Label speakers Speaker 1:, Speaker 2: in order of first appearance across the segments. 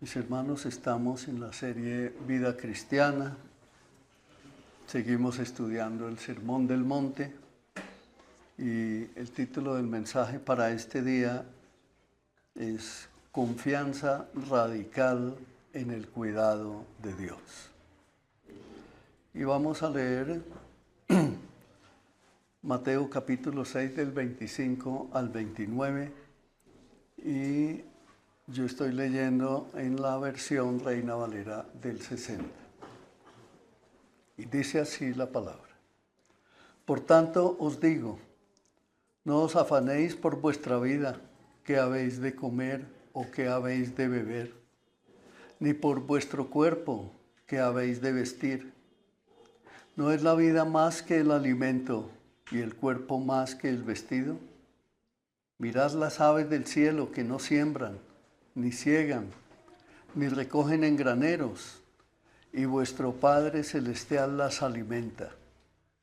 Speaker 1: Mis hermanos, estamos en la serie Vida Cristiana. Seguimos estudiando el Sermón del Monte y el título del mensaje para este día es Confianza radical en el cuidado de Dios. Y vamos a leer Mateo capítulo 6 del 25 al 29 y yo estoy leyendo en la versión Reina Valera del 60. Y dice así la palabra. Por tanto os digo, no os afanéis por vuestra vida, qué habéis de comer o qué habéis de beber, ni por vuestro cuerpo, qué habéis de vestir. ¿No es la vida más que el alimento y el cuerpo más que el vestido? Mirad las aves del cielo que no siembran, ni ciegan, ni recogen en graneros, y vuestro Padre Celestial las alimenta.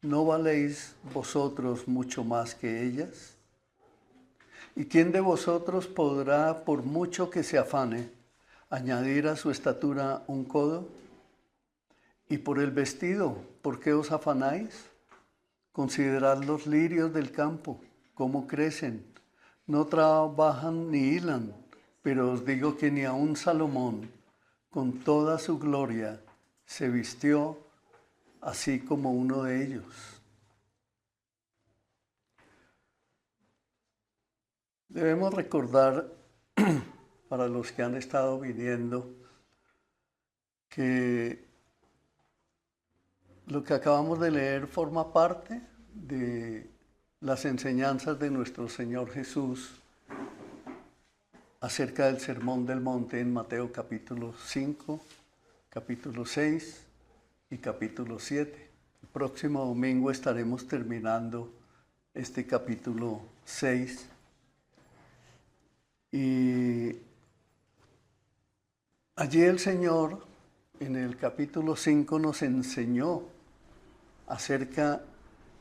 Speaker 1: ¿No valéis vosotros mucho más que ellas? ¿Y quién de vosotros podrá, por mucho que se afane, añadir a su estatura un codo? ¿Y por el vestido, por qué os afanáis? Considerad los lirios del campo, cómo crecen, no trabajan ni hilan, pero os digo que ni aun Salomón, con toda su gloria, se vistió así como uno de ellos. Debemos recordar, para los que han estado viniendo, que lo que acabamos de leer forma parte de las enseñanzas de nuestro Señor Jesús acerca del Sermón del Monte en Mateo capítulo 5, capítulo 6 y capítulo 7. El próximo domingo estaremos terminando este capítulo 6. Y allí el Señor, en el capítulo 5, nos enseñó acerca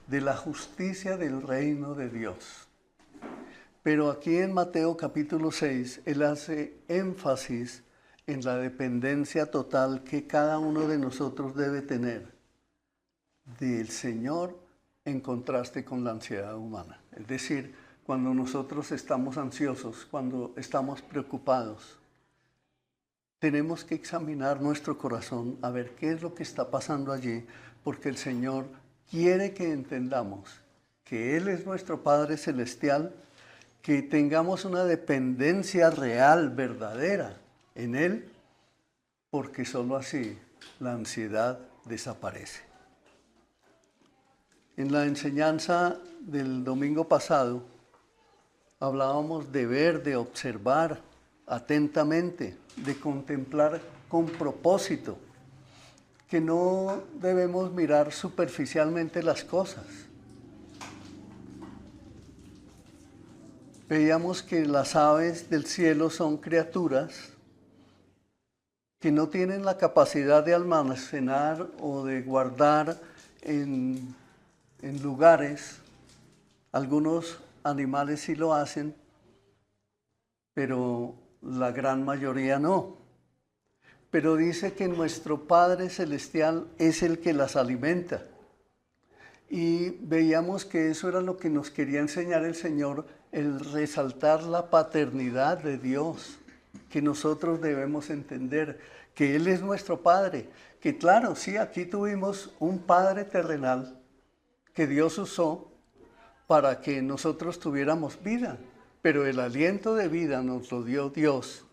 Speaker 1: de la justicia del reino de Dios. Pero aquí en Mateo capítulo 6, Él hace énfasis en la dependencia total que cada uno de nosotros debe tener del Señor en contraste con la ansiedad humana. Es decir, cuando nosotros estamos ansiosos, cuando estamos preocupados, tenemos que examinar nuestro corazón a ver qué es lo que está pasando allí, porque el Señor quiere que entendamos que Él es nuestro Padre Celestial, que tengamos una dependencia real, verdadera en Él, porque solo así la ansiedad desaparece. En la enseñanza del domingo pasado hablábamos de ver, de observar atentamente, de contemplar con propósito, que no debemos mirar superficialmente las cosas. Veíamos que las aves del cielo son criaturas que no tienen la capacidad de almacenar o de guardar en lugares. Algunos animales sí lo hacen, pero la gran mayoría no. Pero dice que nuestro Padre Celestial es el que las alimenta. Y veíamos que eso era lo que nos quería enseñar el Señor, el resaltar la paternidad de Dios, que nosotros debemos entender, que Él es nuestro Padre, que claro, sí, aquí tuvimos un Padre terrenal que Dios usó para que nosotros tuviéramos vida, pero el aliento de vida nos lo dio Dios,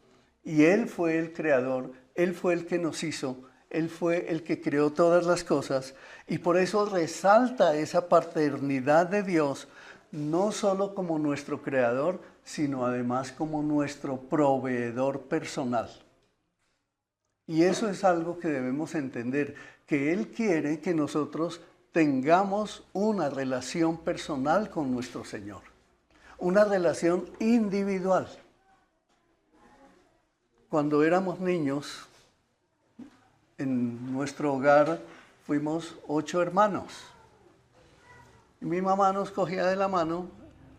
Speaker 1: y Él fue el creador, Él fue el que nos hizo, Él fue el que creó todas las cosas, y por eso resalta esa paternidad de Dios, no solo como nuestro creador, sino además como nuestro proveedor personal. Y eso es algo que debemos entender, que Él quiere que nosotros tengamos una relación personal con nuestro Señor, una relación individual. Cuando éramos niños, en nuestro hogar fuimos 8 hermanos. Mi mamá nos cogía de la mano,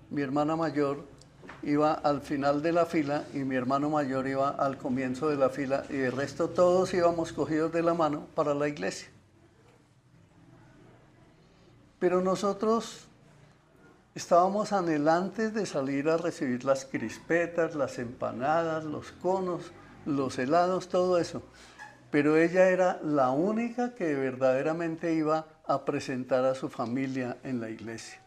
Speaker 1: mi hermana mayor, iba al final de la fila y mi hermano mayor iba al comienzo de la fila y el resto todos íbamos cogidos de la mano para la iglesia. Pero nosotros estábamos anhelantes de salir a recibir las crispetas, las empanadas, los conos, los helados, todo eso. Pero ella era la única que verdaderamente iba a presentar a su familia en la iglesia.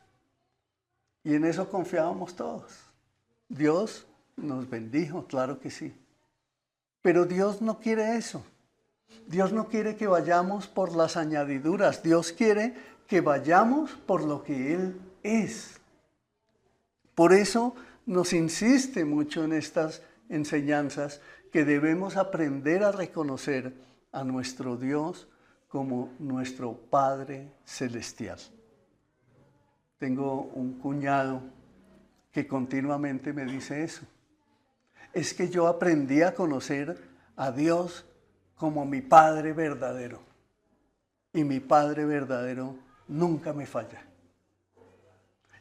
Speaker 1: Y en eso confiábamos todos. Dios nos bendijo, claro que sí. Pero Dios no quiere eso. Dios no quiere que vayamos por las añadiduras. Dios quiere que vayamos por lo que Él es. Por eso nos insiste mucho en estas enseñanzas que debemos aprender a reconocer a nuestro Dios como nuestro Padre Celestial. Tengo un cuñado que continuamente me dice eso. Es que yo aprendí a conocer a Dios como mi Padre verdadero. Y mi Padre verdadero nunca me falla.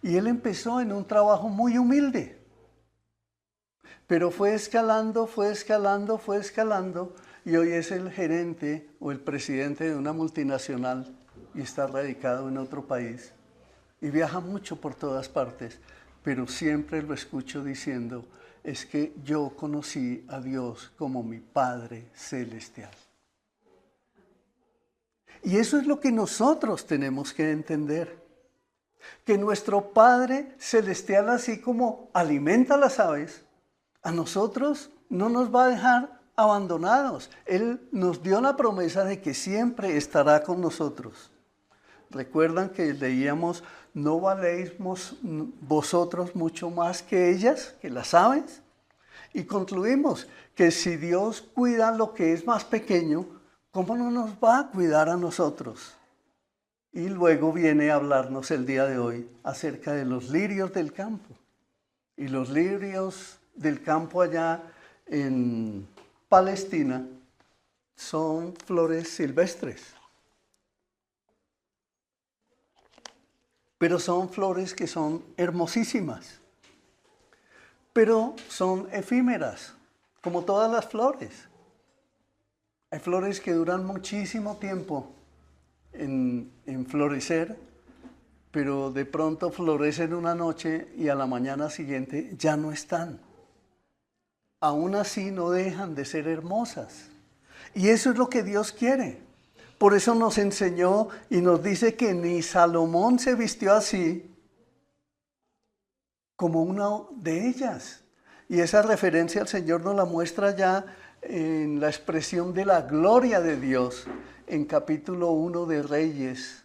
Speaker 1: Y él empezó en un trabajo muy humilde. Pero fue escalando, y hoy es el gerente o el presidente de una multinacional y está radicado en otro país. Y viaja mucho por todas partes, pero siempre lo escucho diciendo, es que yo conocí a Dios como mi Padre Celestial. Y eso es lo que nosotros tenemos que entender. Que nuestro Padre Celestial, así como alimenta a las aves, a nosotros no nos va a dejar abandonados. Él nos dio la promesa de que siempre estará con nosotros. Recuerdan que leíamos, ¿no valéis vosotros mucho más que ellas, que las aves? Y concluimos que si Dios cuida lo que es más pequeño, ¿cómo no nos va a cuidar a nosotros? Y luego viene a hablarnos el día de hoy acerca de los lirios del campo. Y los lirios del campo allá en Palestina son flores silvestres. Pero son flores que son hermosísimas. Pero son efímeras, como todas las flores. Hay flores que duran muchísimo tiempo en florecer, pero de pronto florecen una noche y a la mañana siguiente ya no están. Aún así no dejan de ser hermosas. Y eso es lo que Dios quiere. Por eso nos enseñó y nos dice que ni Salomón se vistió así como una de ellas. Y esa referencia al Señor nos la muestra ya en la expresión de la gloria de Dios en capítulo 1 de Reyes,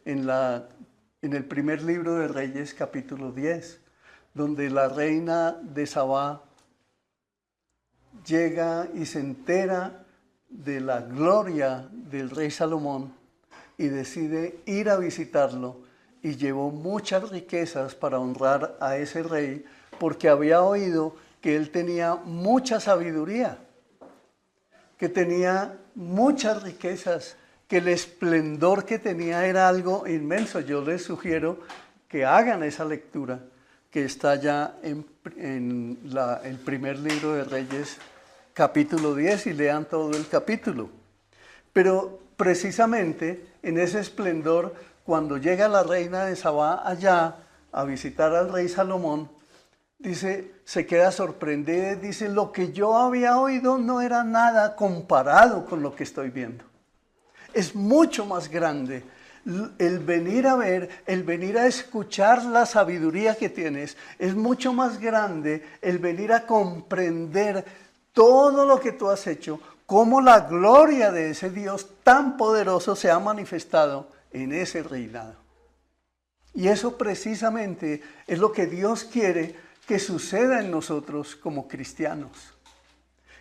Speaker 1: en el primer libro de Reyes, capítulo 10, donde la reina de Sabá llega y se entera de la gloria del rey Salomón y decide ir a visitarlo y llevó muchas riquezas para honrar a ese rey porque había oído que él tenía mucha sabiduría, que tenía muchas riquezas, que el esplendor que tenía era algo inmenso. Yo les sugiero que hagan esa lectura que está ya en el primer libro de Reyes, capítulo 10, y lean todo el capítulo. Pero precisamente en ese esplendor, cuando llega la reina de Sabá allá a visitar al rey Salomón, dice, se queda sorprendida, dice, lo que yo había oído no era nada comparado con lo que estoy viendo. Es mucho más grande el venir a ver, el venir a escuchar la sabiduría que tienes. Es mucho más grande el venir a comprender todo lo que tú has hecho, cómo la gloria de ese Dios tan poderoso se ha manifestado en ese reinado. Y eso precisamente es lo que Dios quiere que suceda en nosotros como cristianos.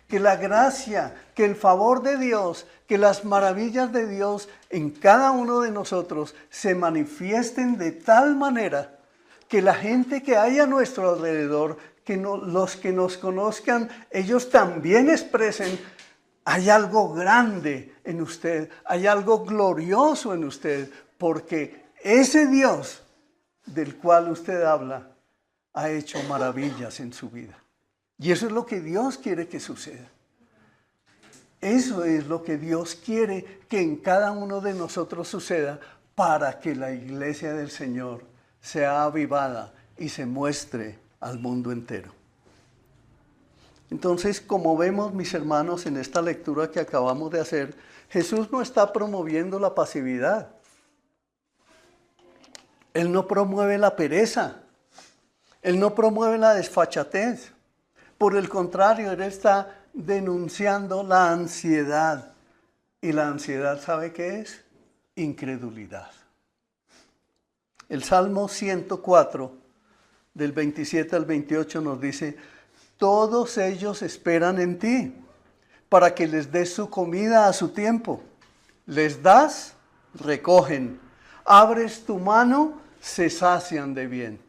Speaker 1: Que la gracia, que el favor de Dios, que las maravillas de Dios en cada uno de nosotros se manifiesten de tal manera que la gente que hay a nuestro alrededor, los que nos conozcan, ellos también expresen, hay algo grande en usted, hay algo glorioso en usted, porque ese Dios del cual usted habla ha hecho maravillas en su vida. Y eso es lo que Dios quiere que suceda. Eso es lo que Dios quiere que en cada uno de nosotros suceda para que la iglesia del Señor sea avivada y se muestre al mundo entero. Entonces, como vemos, mis hermanos, en esta lectura que acabamos de hacer, Jesús no está promoviendo la pasividad. Él no promueve la pereza. Él no promueve la desfachatez. Por el contrario, Él está denunciando la ansiedad. Y la ansiedad, ¿sabe qué es? Incredulidad. El Salmo 104, del 27 al 28, nos dice: todos ellos esperan en ti, para que les des su comida a su tiempo. Les das, recogen. Abres tu mano, se sacian de bien.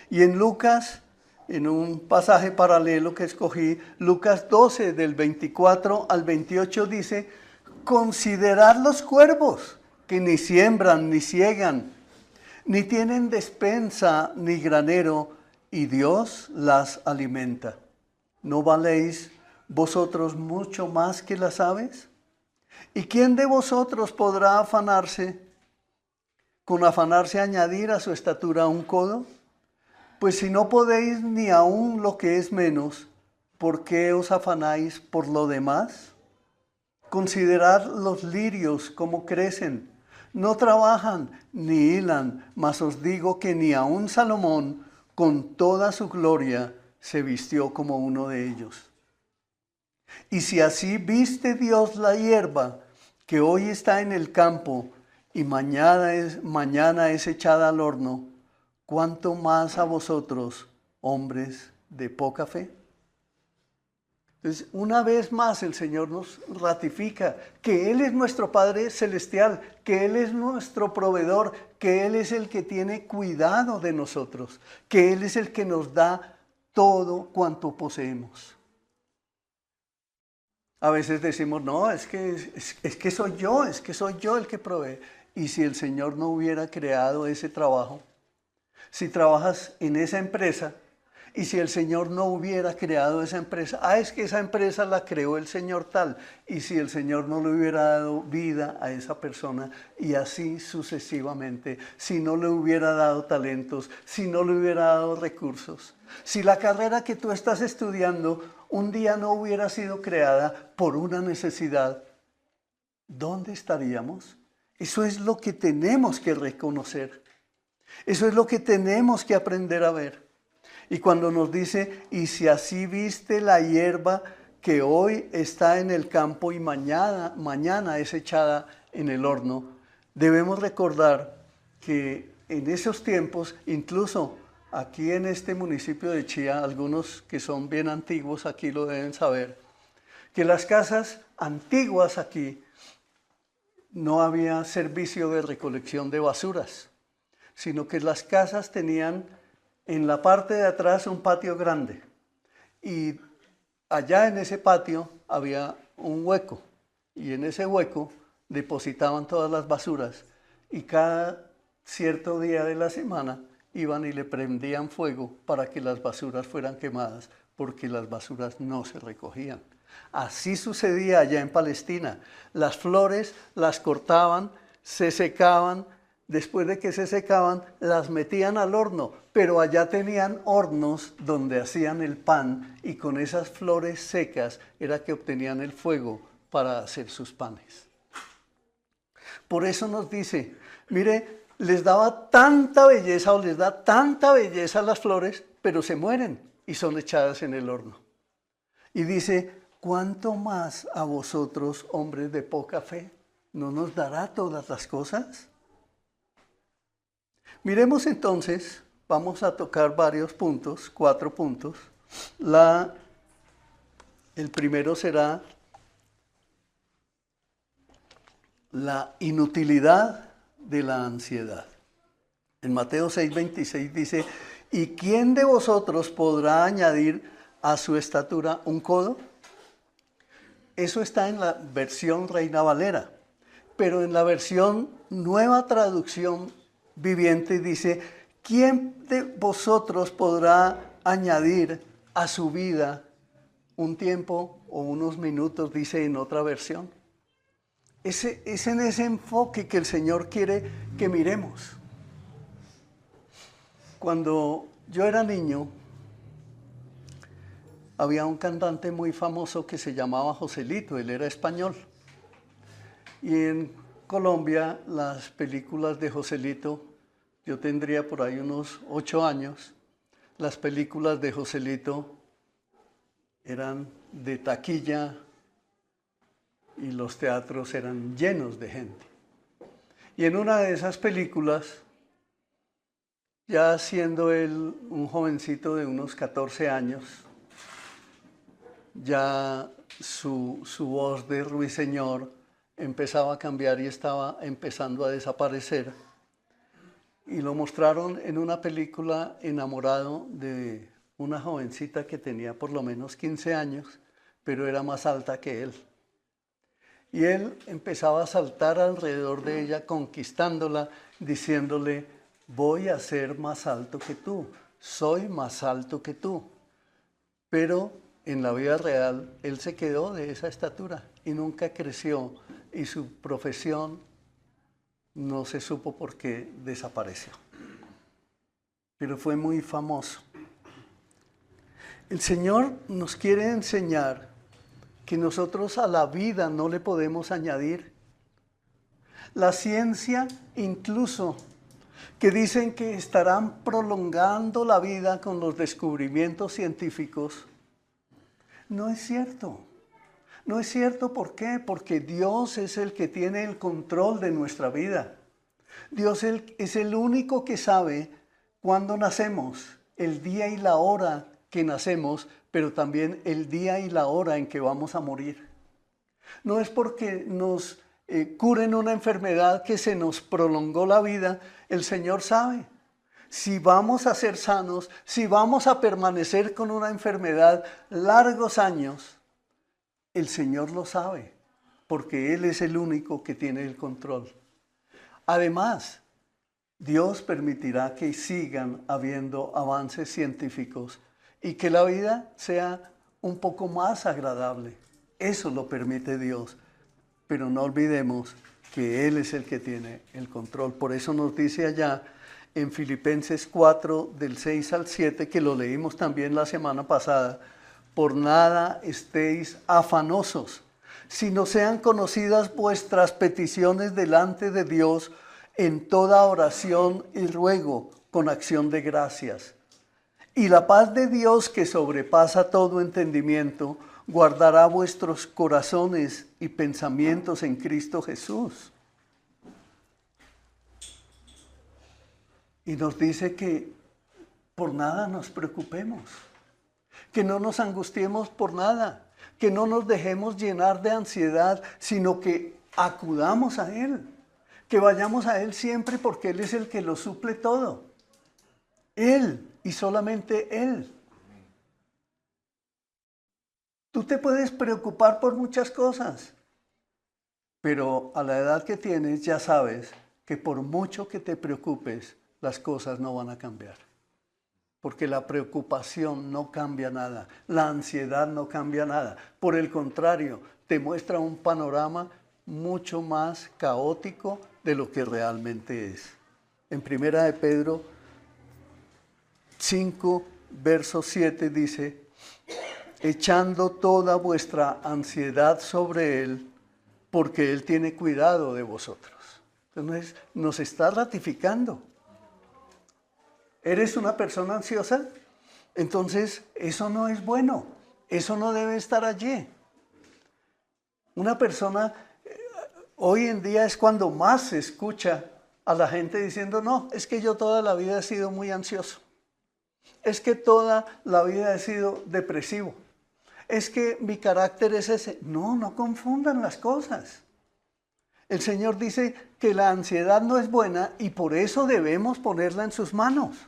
Speaker 1: Y en Lucas, en un pasaje paralelo que escogí, Lucas 12, del 24 al 28, dice: considerad los cuervos, que ni siembran, ni siegan, ni tienen despensa, ni granero, y Dios las alimenta. ¿No valéis vosotros mucho más que las aves? ¿Y quién de vosotros podrá afanarse, añadir a su estatura un codo? Pues si no podéis ni aun lo que es menos, ¿por qué os afanáis por lo demás? Considerad los lirios como crecen, no trabajan ni hilan, mas os digo que ni aun Salomón, con toda su gloria, se vistió como uno de ellos. Y si así viste Dios la hierba, que hoy está en el campo y mañana es echada al horno, ¿cuánto más a vosotros, hombres de poca fe? Entonces, una vez más el Señor nos ratifica que Él es nuestro Padre Celestial, que Él es nuestro proveedor, que Él es el que tiene cuidado de nosotros, que Él es el que nos da todo cuanto poseemos. A veces decimos, no, es que soy yo el que provee. Y si el Señor no hubiera creado ese trabajo, si trabajas en esa empresa, y si el Señor no hubiera creado esa empresa, es que esa empresa la creó el Señor tal, y si el Señor no le hubiera dado vida a esa persona, y así sucesivamente, si no le hubiera dado talentos, si no le hubiera dado recursos, si la carrera que tú estás estudiando un día no hubiera sido creada por una necesidad, ¿dónde estaríamos? Eso es lo que tenemos que reconocer. Eso es lo que tenemos que aprender a ver. Y cuando nos dice, y si así viste la hierba que hoy está en el campo y mañana es echada en el horno, debemos recordar que en esos tiempos, incluso aquí en este municipio de Chía, algunos que son bien antiguos aquí lo deben saber, que las casas antiguas aquí no había servicio de recolección de basuras, sino que las casas tenían en la parte de atrás un patio grande y allá en ese patio había un hueco y en ese hueco depositaban todas las basuras y cada cierto día de la semana iban y le prendían fuego para que las basuras fueran quemadas porque las basuras no se recogían. Así sucedía allá en Palestina. Las flores las cortaban, se secaban. Después de que se secaban, las metían al horno, pero allá tenían hornos donde hacían el pan y con esas flores secas era que obtenían el fuego para hacer sus panes. Por eso nos dice, mire, les daba tanta belleza o les da tanta belleza las flores, pero se mueren y son echadas en el horno. Y dice, ¿cuánto más a vosotros, hombres de poca fe, no nos dará todas las cosas? Miremos entonces, vamos a tocar varios puntos, 4 puntos. El primero será la inutilidad de la ansiedad. En Mateo 6:26 dice, ¿y quién de vosotros podrá añadir a su estatura un codo? Eso está en la versión Reina Valera, pero en la versión Nueva Traducción Viviente dice, ¿quién de vosotros podrá añadir a su vida un tiempo o unos minutos, dice en otra versión? Es en ese enfoque que el Señor quiere que miremos. Cuando yo era niño, había un cantante muy famoso que se llamaba Joselito, él era español. Y en Colombia, las películas de Joselito, yo tendría por ahí unos 8 años, las películas de Joselito eran de taquilla y los teatros eran llenos de gente. Y en una de esas películas, ya siendo él un jovencito de unos 14 años, ya su voz de ruiseñor empezaba a cambiar y estaba empezando a desaparecer. Y lo mostraron en una película enamorado de una jovencita que tenía por lo menos 15 años, pero era más alta que él. Y él empezaba a saltar alrededor de ella, conquistándola, diciéndole: voy a ser más alto que tú, soy más alto que tú. Pero en la vida real, él se quedó de esa estatura y nunca creció, y su profesión no se supo por qué desapareció. Pero fue muy famoso. El Señor nos quiere enseñar que nosotros a la vida no le podemos añadir. La ciencia, incluso, que dicen que estarán prolongando la vida con los descubrimientos científicos, no es cierto. No es cierto, ¿por qué? Porque Dios es el que tiene el control de nuestra vida. Dios es el único que sabe cuándo nacemos, el día y la hora que nacemos, pero también el día y la hora en que vamos a morir. No es porque nos curen una enfermedad que se nos prolongó la vida, el Señor sabe. Si vamos a ser sanos, si vamos a permanecer con una enfermedad largos años, el Señor lo sabe, porque Él es el único que tiene el control. Además, Dios permitirá que sigan habiendo avances científicos y que la vida sea un poco más agradable. Eso lo permite Dios, pero no olvidemos que Él es el que tiene el control. Por eso nos dice allá en Filipenses 4, del 6 al 7, que lo leímos también la semana pasada: por nada estéis afanosos, sino sean conocidas vuestras peticiones delante de Dios en toda oración y ruego con acción de gracias. Y la paz de Dios, que sobrepasa todo entendimiento, guardará vuestros corazones y pensamientos en Cristo Jesús. Y nos dice que por nada nos preocupemos, que no nos angustiemos por nada, que no nos dejemos llenar de ansiedad, sino que acudamos a Él, que vayamos a Él siempre, porque Él es el que lo suple todo. Él y solamente Él. Tú te puedes preocupar por muchas cosas, pero a la edad que tienes ya sabes que por mucho que te preocupes, las cosas no van a cambiar. Porque la preocupación no cambia nada, la ansiedad no cambia nada. Por el contrario, te muestra un panorama mucho más caótico de lo que realmente es. En 1 de Pedro 5, verso 7 dice: echando toda vuestra ansiedad sobre Él, porque Él tiene cuidado de vosotros. Entonces, nos está ratificando. ¿Eres una persona ansiosa? Entonces, eso no es bueno. Eso no debe estar allí. Una persona, hoy en día es cuando más se escucha a la gente diciendo: no, es que yo toda la vida he sido muy ansioso. Es que toda la vida he sido depresivo. Es que mi carácter es ese. No, no confundan las cosas. El Señor dice que la ansiedad no es buena y por eso debemos ponerla en sus manos.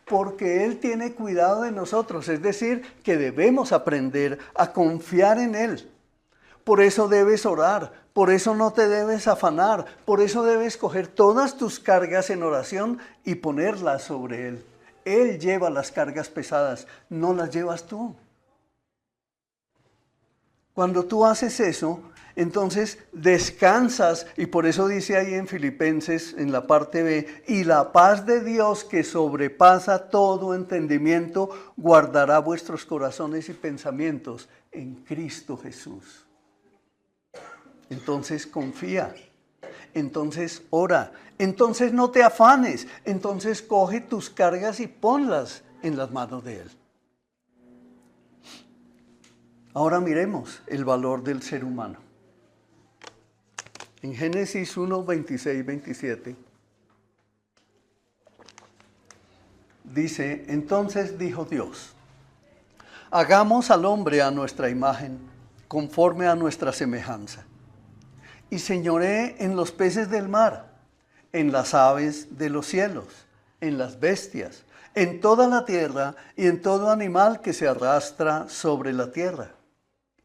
Speaker 1: Porque Él tiene cuidado de nosotros, es decir, que debemos aprender a confiar en Él. Por eso debes orar, por eso no te debes afanar, por eso debes coger todas tus cargas en oración y ponerlas sobre Él. Él lleva las cargas pesadas, no las llevas tú. Cuando tú haces eso, entonces descansas, y por eso dice ahí en Filipenses, en la parte B, y la paz de Dios que sobrepasa todo entendimiento, guardará vuestros corazones y pensamientos en Cristo Jesús. Entonces confía, entonces ora, entonces no te afanes, entonces coge tus cargas y ponlas en las manos de Él. Ahora miremos el valor del ser humano. En Génesis 1, 26, 27, dice, entonces dijo Dios, hagamos al hombre a nuestra imagen, conforme a nuestra semejanza, y señoree en los peces del mar, en las aves de los cielos, en las bestias, en toda la tierra y en todo animal que se arrastra sobre la tierra.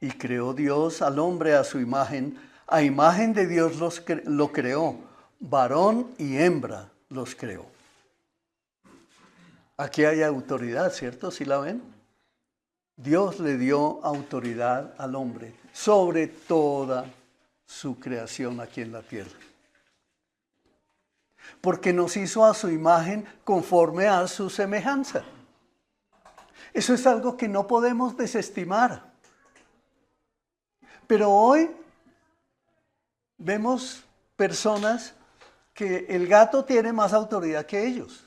Speaker 1: Y creó Dios al hombre a su imagen, a imagen de Dios lo creó, varón y hembra los creó. Aquí hay autoridad, ¿cierto? ¿Sí la ven? Dios le dio autoridad al hombre sobre toda su creación aquí en la tierra. Porque nos hizo a su imagen conforme a su semejanza. Eso es algo que no podemos desestimar. Pero hoy vemos personas que el gato tiene más autoridad que ellos.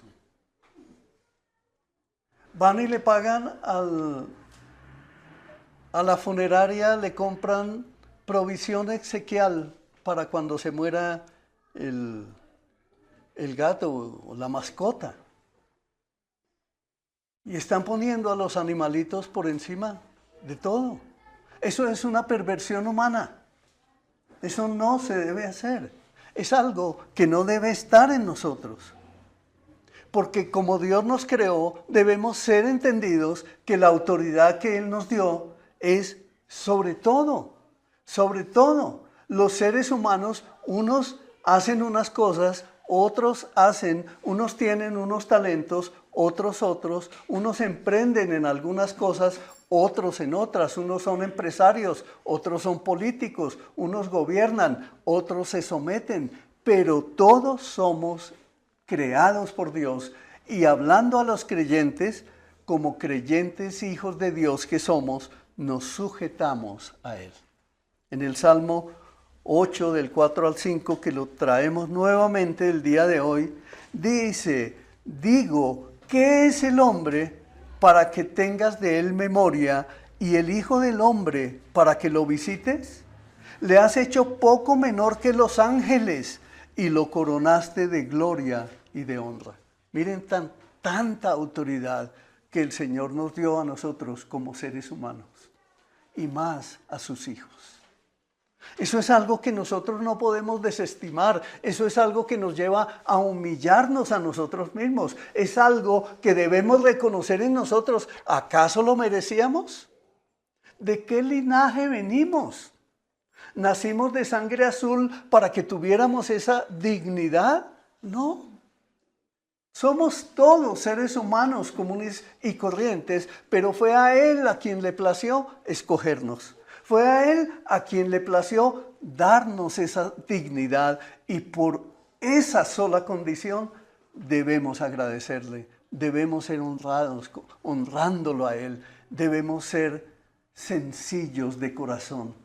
Speaker 1: Van y le pagan a la funeraria, le compran provisión exequial para cuando se muera el gato o la mascota. Y están poniendo a los animalitos por encima de todo. Eso es una perversión humana. Eso no se debe hacer. Es algo que no debe estar en nosotros. Porque como Dios nos creó, debemos ser entendidos que la autoridad que Él nos dio es sobre todo. Sobre todo, los seres humanos, unos hacen unas cosas, otros hacen, unos tienen unos talentos, otros, unos emprenden en algunas cosas, otros en otras, unos son empresarios, otros son políticos, unos gobiernan, otros se someten, pero todos somos creados por Dios. Y hablando a los creyentes, como creyentes hijos de Dios que somos, nos sujetamos a Él. En el Salmo 8, del 4 al 5, que lo traemos nuevamente el día de hoy, dice, digo, ¿qué es el hombre para que tengas de él memoria, y el Hijo del Hombre para que lo visites? Le has hecho poco menor que los ángeles, y lo coronaste de gloria y de honra. Miren tanta autoridad que el Señor nos dio a nosotros como seres humanos, y más a sus hijos. Eso es algo que nosotros no podemos desestimar. Eso es algo que nos lleva a humillarnos a nosotros mismos. Es algo que debemos reconocer en nosotros. ¿Acaso lo merecíamos? ¿De qué linaje venimos? ¿Nacimos de sangre azul para que tuviéramos esa dignidad? No. Somos todos seres humanos comunes y corrientes, pero fue a Él a quien le plació escogernos. Fue a Él a quien le plació darnos esa dignidad, y por esa sola condición debemos agradecerle, debemos ser honrados, honrándolo a Él, debemos ser sencillos de corazón,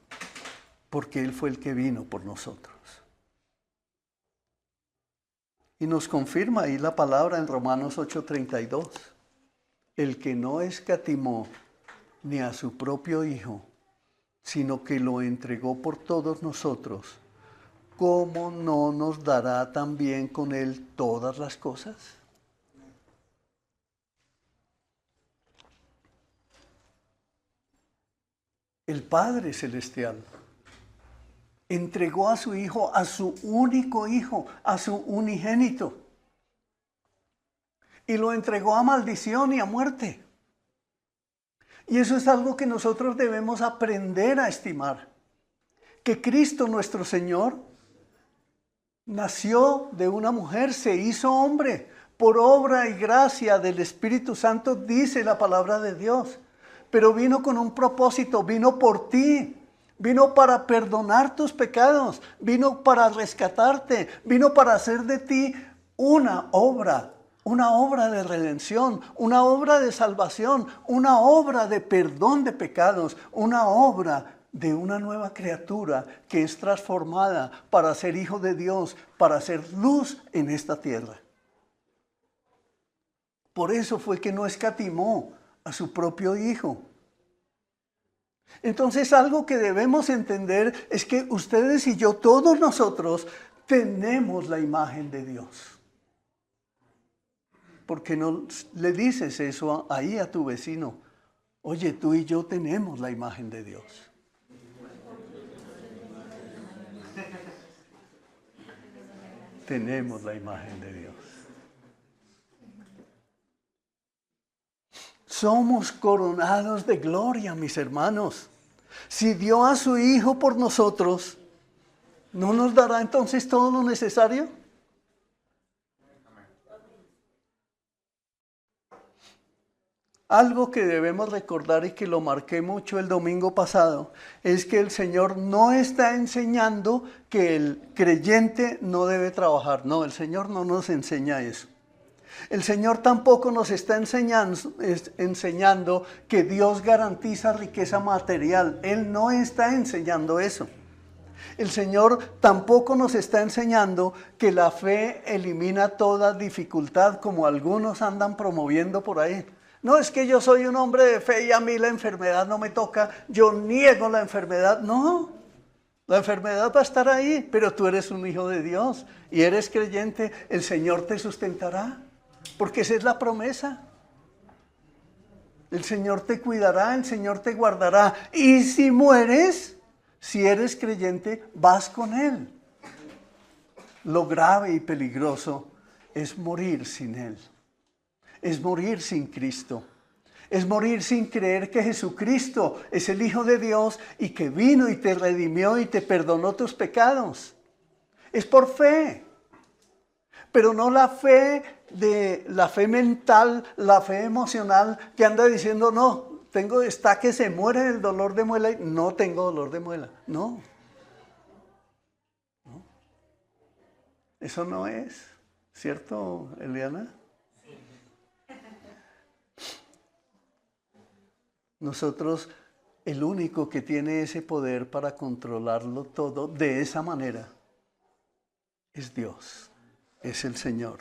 Speaker 1: porque Él fue el que vino por nosotros. Y nos confirma ahí la palabra en Romanos 8:32, el que no escatimó ni a su propio Hijo, sino que lo entregó por todos nosotros, ¿cómo no nos dará también con Él todas las cosas? El Padre Celestial entregó a su Hijo, a su único Hijo, a su unigénito, y lo entregó a maldición y a muerte. Y eso es algo que nosotros debemos aprender a estimar. que Cristo nuestro Señor nació de una mujer, se hizo hombre, por obra y gracia del Espíritu Santo, dice la palabra de Dios. Pero vino con un propósito, vino por ti, vino para perdonar tus pecados, vino para rescatarte, vino para hacer de ti una obra de redención, una obra de salvación, una obra de perdón de pecados, una obra de una nueva criatura que es transformada para ser hijo de Dios, para ser luz en esta tierra. Por eso fue que no escatimó a su propio Hijo. Entonces, algo que debemos entender es que ustedes y yo, todos nosotros, tenemos la imagen de Dios. ¿Por qué no le dices eso ahí a tu vecino? Oye, tú y yo tenemos la imagen de Dios. Tenemos la imagen de Dios. Somos coronados de gloria, mis hermanos. Si dio a su Hijo por nosotros, ¿no nos dará entonces todo lo necesario? Algo que debemos recordar y que lo marqué mucho el domingo pasado, es que el Señor no está enseñando que el creyente no debe trabajar. No, el Señor no nos enseña eso. El Señor tampoco nos está enseñando que Dios garantiza riqueza material. Él no está enseñando eso. El Señor tampoco nos está enseñando que la fe elimina toda dificultad, como algunos andan promoviendo por ahí. No, es que yo soy un hombre de fe y a mí la enfermedad no me toca, yo niego la enfermedad. No, la enfermedad va a estar ahí, pero tú eres un hijo de Dios y eres creyente, el Señor te sustentará. Porque esa es la promesa. El Señor te cuidará, el Señor te guardará. Y si mueres, si eres creyente, vas con Él. Lo grave y peligroso es morir sin Él. Es morir sin Cristo. Es morir sin creer que Jesucristo es el Hijo de Dios y que vino y te redimió y te perdonó tus pecados. Es por fe. Pero no la fe mental, la fe emocional que anda diciendo, no, está que se muere del dolor de muela y no tengo dolor de muela. No. Eso no es, ¿cierto, Eliana? Nosotros, el único que tiene ese poder para controlarlo todo de esa manera es Dios. Es el Señor.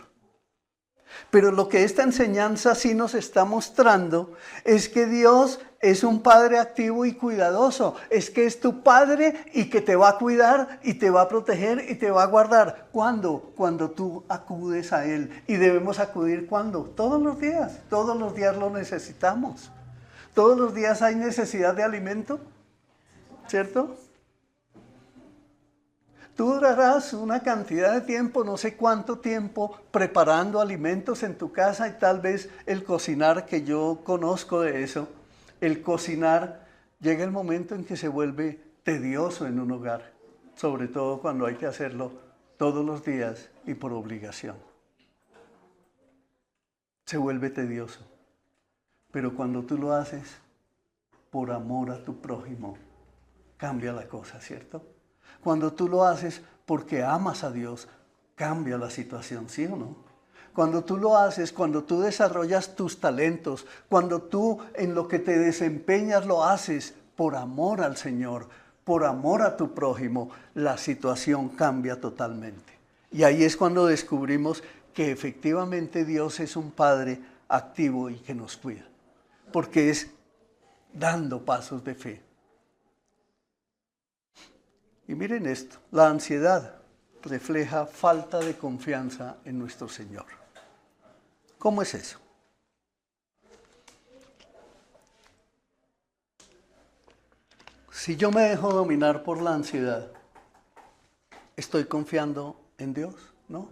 Speaker 1: Pero lo que esta enseñanza sí nos está mostrando es que Dios es un Padre activo y cuidadoso. Es que es tu Padre y que te va a cuidar y te va a proteger y te va a guardar. ¿Cuándo? Cuando tú acudes a Él. Y debemos acudir ¿cuándo? Todos los días. Todos los días lo necesitamos. Todos los días hay necesidad de alimento. ¿Cierto? Tú durarás una cantidad de tiempo, no sé cuánto tiempo, preparando alimentos en tu casa y tal vez el cocinar, que yo conozco de eso, el cocinar llega el momento en que se vuelve tedioso en un hogar, sobre todo cuando hay que hacerlo todos los días y por obligación. Se vuelve tedioso, pero cuando tú lo haces por amor a tu prójimo, cambia la cosa, ¿cierto? Cuando tú lo haces porque amas a Dios, cambia la situación, ¿sí o no? Cuando tú lo haces, cuando tú desarrollas tus talentos, cuando tú en lo que te desempeñas lo haces por amor al Señor, por amor a tu prójimo, la situación cambia totalmente. Y ahí es cuando descubrimos que efectivamente Dios es un Padre activo y que nos cuida, porque es dando pasos de fe. Y miren esto, la ansiedad refleja falta de confianza en nuestro Señor. ¿Cómo es eso? Si yo me dejo dominar por la ansiedad, ¿estoy confiando en Dios? ¿No?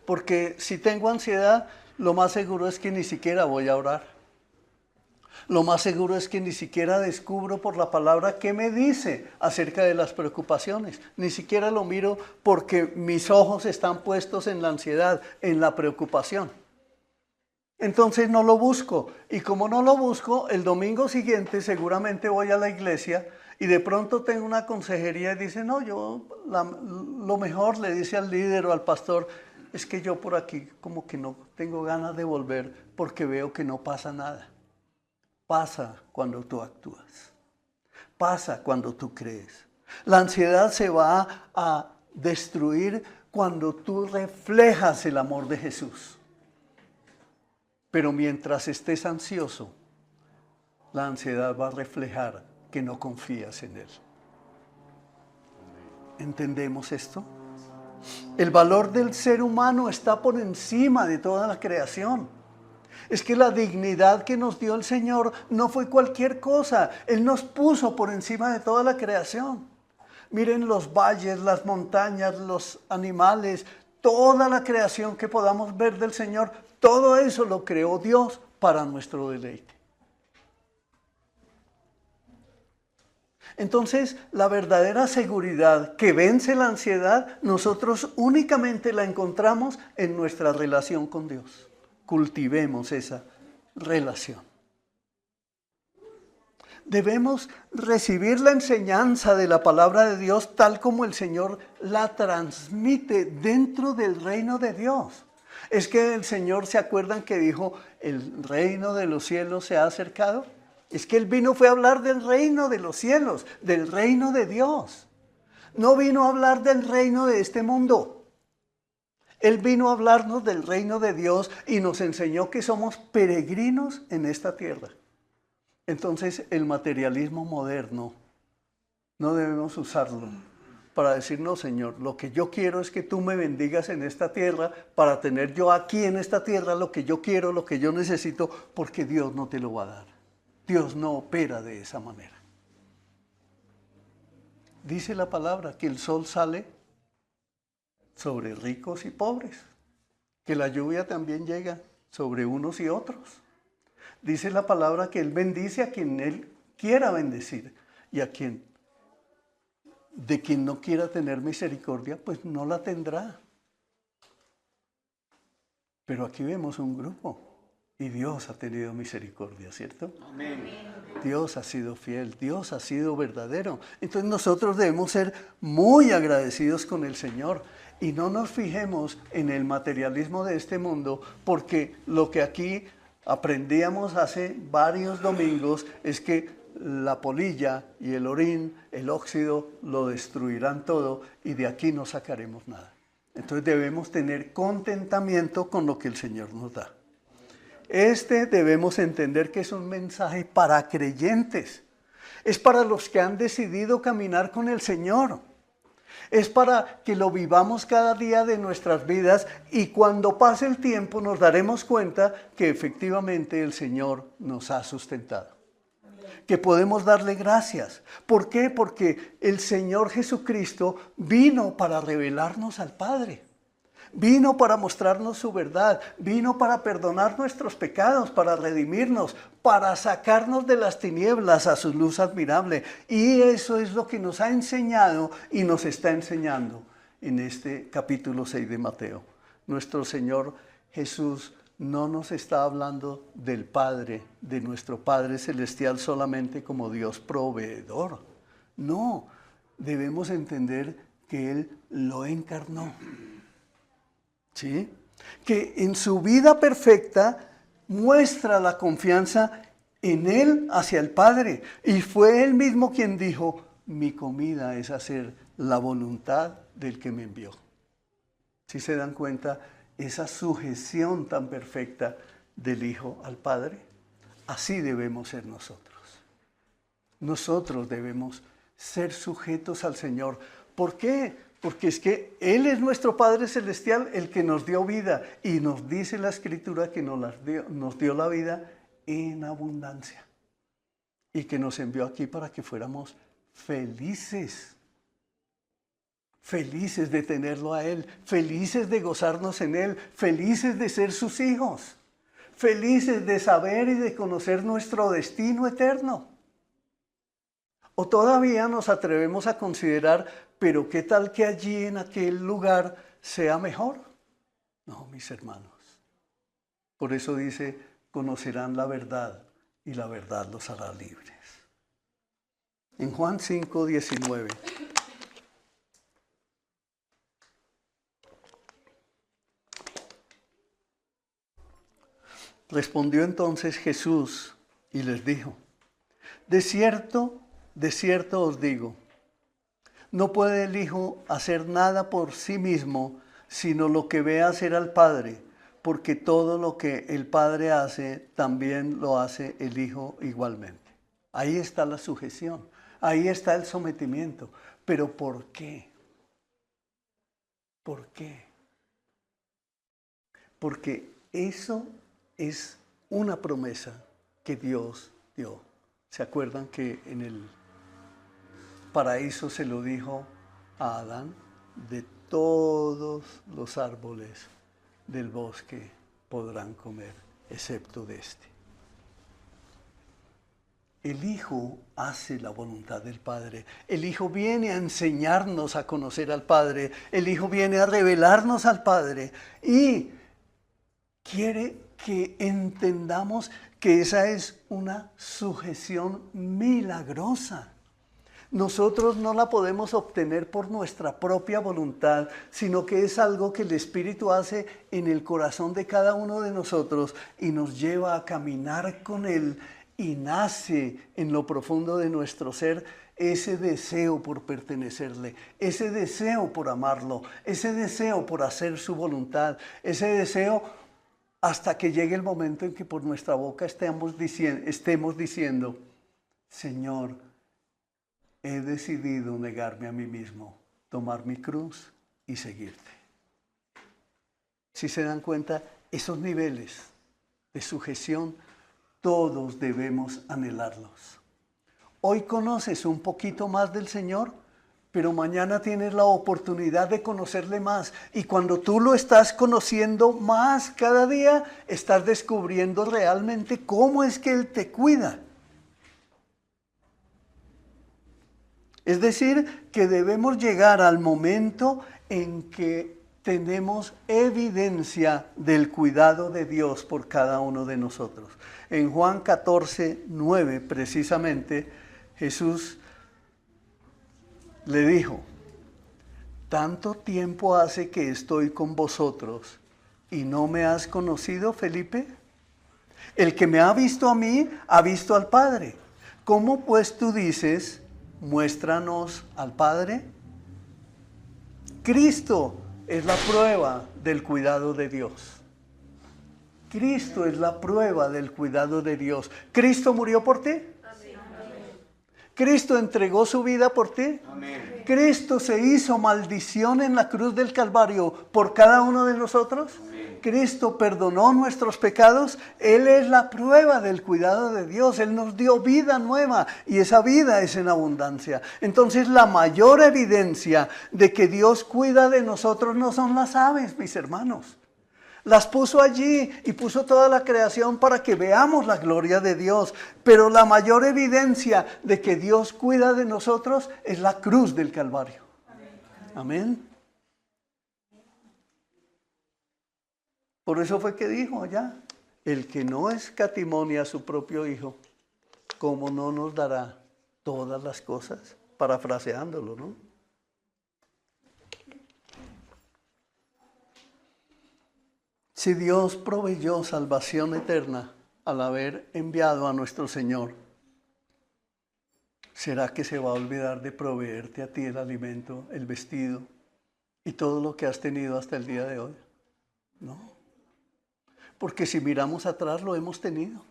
Speaker 1: Porque si tengo ansiedad, lo más seguro es que ni siquiera voy a orar. Lo más seguro es que ni siquiera descubro por la palabra qué me dice acerca de las preocupaciones. Ni siquiera lo miro porque mis ojos están puestos en la ansiedad, en la preocupación. Entonces no lo busco. Y como no lo busco, el domingo siguiente seguramente voy a la iglesia y de pronto tengo una consejería y dice, no, lo mejor le dice al líder o al pastor, es que yo por aquí como que no tengo ganas de volver porque veo que no pasa nada. Pasa cuando tú actúas. Pasa cuando tú crees. La ansiedad se va a destruir cuando tú reflejas el amor de Jesús. Pero mientras estés ansioso, la ansiedad va a reflejar que no confías en Él. ¿Entendemos esto? El valor del ser humano está por encima de toda la creación. Es que la dignidad que nos dio el Señor no fue cualquier cosa. Él nos puso por encima de toda la creación. Miren los valles, las montañas, los animales, toda la creación que podamos ver del Señor, todo eso lo creó Dios para nuestro deleite. Entonces, la verdadera seguridad que vence la ansiedad, nosotros únicamente la encontramos en nuestra relación con Dios. Cultivemos esa relación. Debemos recibir la enseñanza de la palabra de Dios tal como el Señor la transmite dentro del reino de Dios. Es que el Señor, ¿se acuerdan que dijo, el reino de los cielos se ha acercado? Es que Él fue a hablar del reino de los cielos, del reino de Dios. No vino a hablar del reino de este mundo. Él vino a hablarnos del reino de Dios y nos enseñó que somos peregrinos en esta tierra. Entonces, el materialismo moderno no debemos usarlo para decir, no, Señor, lo que yo quiero es que tú me bendigas en esta tierra para tener yo aquí en esta tierra lo que yo quiero, lo que yo necesito, porque Dios no te lo va a dar. Dios no opera de esa manera. Dice la palabra que el sol sale sobre ricos y pobres, que la lluvia también llega sobre unos y otros. Dice la palabra que Él bendice a quien Él quiera bendecir y de quien no quiera tener misericordia, pues no la tendrá. Pero aquí vemos un grupo y Dios ha tenido misericordia, ¿cierto? Amén. Dios ha sido fiel, Dios ha sido verdadero. Entonces nosotros debemos ser muy agradecidos con el Señor y no nos fijemos en el materialismo de este mundo, porque lo que aquí aprendíamos hace varios domingos es que la polilla y el orín, el óxido, lo destruirán todo y de aquí no sacaremos nada. Entonces debemos tener contentamiento con lo que el Señor nos da. Debemos entender que es un mensaje para creyentes. Es para los que han decidido caminar con el Señor. Es para que lo vivamos cada día de nuestras vidas y cuando pase el tiempo nos daremos cuenta que efectivamente el Señor nos ha sustentado. Que podemos darle gracias. ¿Por qué? Porque el Señor Jesucristo vino para revelarnos al Padre. Vino para mostrarnos su verdad, vino para perdonar nuestros pecados, para redimirnos, para sacarnos de las tinieblas a su luz admirable. Y eso es lo que nos ha enseñado y nos está enseñando en este capítulo 6 de Mateo. Nuestro Señor Jesús no nos está hablando del Padre, de nuestro Padre Celestial solamente como Dios proveedor. No, debemos entender que Él lo encarnó. ¿Sí? Que en su vida perfecta muestra la confianza en Él hacia el Padre. Y fue Él mismo quien dijo, mi comida es hacer la voluntad del que me envió. ¿Sí se dan cuenta? Esa sujeción tan perfecta del Hijo al Padre. Así debemos ser nosotros. Nosotros debemos ser sujetos al Señor. ¿Por qué? Porque es que Él es nuestro Padre Celestial, el que nos dio vida. Y nos dice la Escritura que nos dio la vida en abundancia. Y que nos envió aquí para que fuéramos felices. Felices de tenerlo a Él. Felices de gozarnos en Él. Felices de ser sus hijos. felices de saber y de conocer nuestro destino eterno. O todavía nos atrevemos a considerar, pero ¿qué tal que allí en aquel lugar sea mejor? No, mis hermanos. Por eso dice, conocerán la verdad y la verdad los hará libres. En Juan 5:19. Respondió entonces Jesús y les dijo, de cierto os digo, no puede el Hijo hacer nada por sí mismo, sino lo que ve hacer al Padre, porque todo lo que el Padre hace, también lo hace el Hijo igualmente. Ahí está la sujeción, ahí está el sometimiento. ¿Pero por qué? ¿Por qué? Porque eso es una promesa que Dios dio. ¿Se acuerdan que en el paraíso se lo dijo a Adán? De todos los árboles del bosque podrán comer, excepto de este. El Hijo hace la voluntad del Padre. El Hijo viene a enseñarnos a conocer al Padre. El Hijo viene a revelarnos al Padre. Y quiere que entendamos que esa es una sujeción milagrosa. Nosotros no la podemos obtener por nuestra propia voluntad, sino que es algo que el Espíritu hace en el corazón de cada uno de nosotros y nos lleva a caminar con Él y nace en lo profundo de nuestro ser ese deseo por pertenecerle, ese deseo por amarlo, ese deseo por hacer su voluntad, ese deseo hasta que llegue el momento en que por nuestra boca estemos diciendo, Señor, he decidido negarme a mí mismo, tomar mi cruz y seguirte. Si se dan cuenta, esos niveles de sujeción, todos debemos anhelarlos. Hoy conoces un poquito más del Señor, pero mañana tienes la oportunidad de conocerle más. Y cuando tú lo estás conociendo más cada día, estás descubriendo realmente cómo es que Él te cuida. Es decir, que debemos llegar al momento en que tenemos evidencia del cuidado de Dios por cada uno de nosotros. En Juan 14:9, precisamente, Jesús le dijo, ¿tanto tiempo hace que estoy con vosotros y no me has conocido, Felipe? El que me ha visto a mí, ha visto al Padre. ¿Cómo pues tú dices, muéstranos al Padre? Cristo es la prueba del cuidado de Dios. Cristo es la prueba del cuidado de Dios. ¿Cristo murió por ti? ¿Cristo entregó su vida por ti? Amén. ¿Cristo se hizo maldición en la cruz del Calvario por cada uno de nosotros? Amén. ¿Cristo perdonó nuestros pecados? Él es la prueba del cuidado de Dios. Él nos dio vida nueva y esa vida es en abundancia. Entonces la mayor evidencia de que Dios cuida de nosotros no son las aves, mis hermanos. Las puso allí y puso toda la creación para que veamos la gloria de Dios. Pero la mayor evidencia de que Dios cuida de nosotros es la cruz del Calvario. Amén. Por eso fue que dijo allá, el que no escatimonia a su propio Hijo, ¿cómo no nos dará todas las cosas? Parafraseándolo, ¿no? Si Dios proveyó salvación eterna al haber enviado a nuestro Señor, ¿será que se va a olvidar de proveerte a ti el alimento, el vestido y todo lo que has tenido hasta el día de hoy? No. Porque si miramos atrás lo hemos tenido.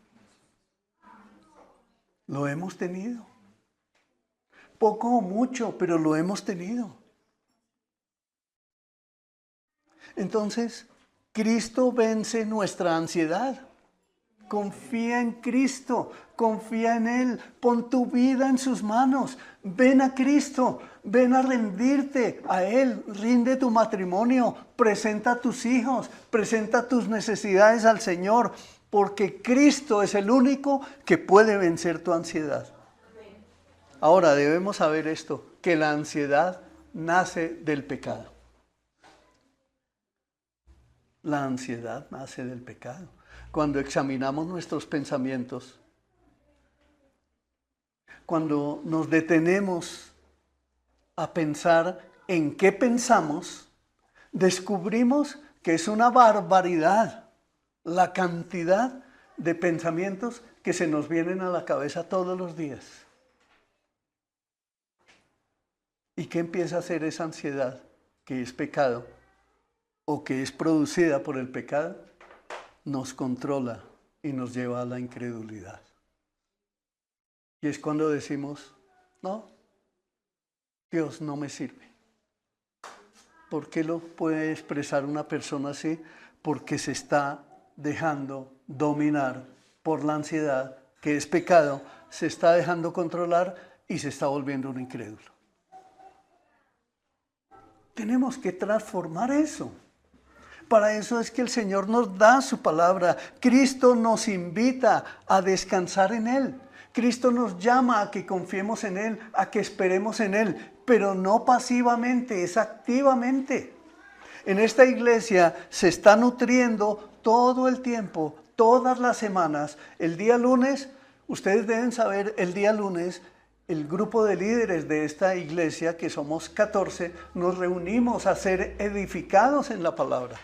Speaker 1: Lo hemos tenido. Poco o mucho, pero lo hemos tenido. Entonces, Cristo vence nuestra ansiedad. Confía en Cristo, confía en Él, pon tu vida en sus manos. Ven a Cristo, ven a rendirte a Él, rinde tu matrimonio, presenta a tus hijos, presenta tus necesidades al Señor. porque Cristo es el único que puede vencer tu ansiedad. Ahora debemos saber esto, que la ansiedad nace del pecado. La ansiedad nace del pecado. Cuando examinamos nuestros pensamientos, cuando nos detenemos a pensar en qué pensamos, descubrimos que es una barbaridad la cantidad de pensamientos que se nos vienen a la cabeza todos los días. ¿Y qué empieza a hacer esa ansiedad, que es pecado, o que es producida por el pecado? Nos controla y nos lleva a la incredulidad. Y es cuando decimos, no, Dios no me sirve. ¿Por qué lo puede expresar una persona así? Porque se está dejando dominar por la ansiedad, que es pecado, se está dejando controlar y se está volviendo un incrédulo. Tenemos que transformar eso. Para eso es que el Señor nos da su palabra. Cristo nos invita a descansar en Él. Cristo nos llama a que confiemos en Él, a que esperemos en Él, pero no pasivamente, es activamente. En esta iglesia se está nutriendo todo el tiempo, todas las semanas. El día lunes, ustedes deben saber, el día lunes, el grupo de líderes de esta iglesia, que somos 14, nos reunimos a ser edificados en la palabra.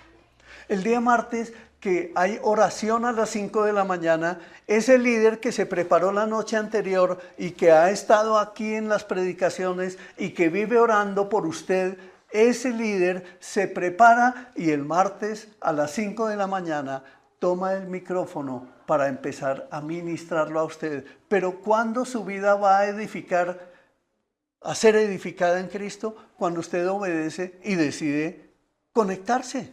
Speaker 1: El día martes, que hay oración a las 5 de la mañana, ese líder que se preparó la noche anterior y que ha estado aquí en las predicaciones y que vive orando por usted, ese líder se prepara y el martes a las 5 de la mañana toma el micrófono para empezar a ministrarlo a usted. Pero ¿cuándo su vida va a edificar, a ser edificada en Cristo? Cuando usted obedece y decide conectarse.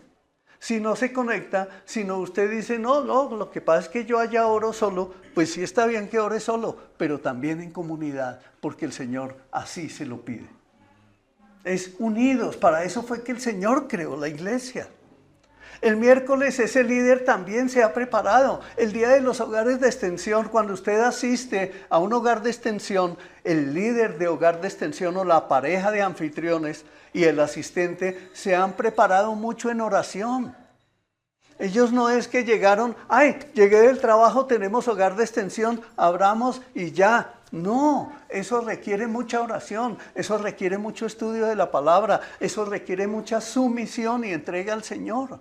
Speaker 1: Si no se conecta, si no usted dice, no, lo que pasa es que yo allá oro solo, pues sí está bien que ore solo, pero también en comunidad, porque el Señor así se lo pide. Es unidos, para eso fue que el Señor creó la iglesia. El miércoles ese líder también se ha preparado. El día de los hogares de extensión, cuando usted asiste a un hogar de extensión, el líder de hogar de extensión o la pareja de anfitriones y el asistente se han preparado mucho en oración. Ellos no es que llegaron, llegué del trabajo, tenemos hogar de extensión, abramos y ya. No, eso requiere mucha oración, eso requiere mucho estudio de la palabra, eso requiere mucha sumisión y entrega al Señor.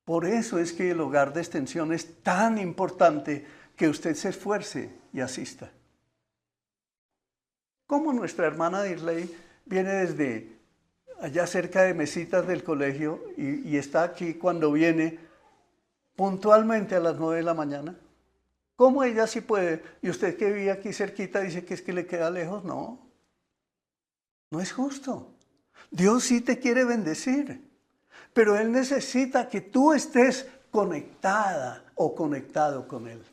Speaker 1: Por eso es que el hogar de extensión es tan importante que usted se esfuerce y asista. Como nuestra hermana Dirley viene desde allá cerca de Mesitas del colegio y está aquí cuando viene puntualmente a las 9 de la mañana. ¿Cómo ella sí puede? Y usted que vive aquí cerquita dice que es que le queda lejos. No, no es justo. Dios sí te quiere bendecir, pero Él necesita que tú estés conectada o conectado con Él.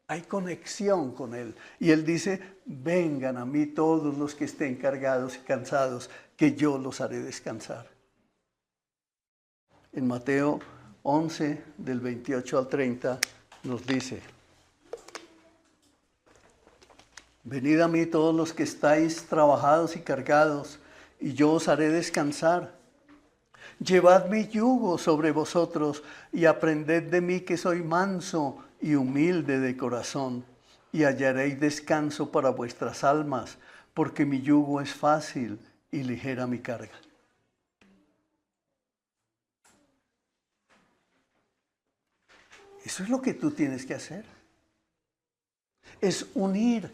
Speaker 1: Hay conexión con Él. Y Él dice, vengan a mí todos los que estén cargados y cansados, que yo los haré descansar. En Mateo 11, del 28 al 30, nos dice, venid a mí todos los que estáis trabajados y cargados, y yo os haré descansar. Llevad mi yugo sobre vosotros y aprended de mí que soy manso y humilde de corazón, y hallaréis descanso para vuestras almas, porque mi yugo es fácil y ligera mi carga. Eso es lo que tú tienes que hacer. Es unir,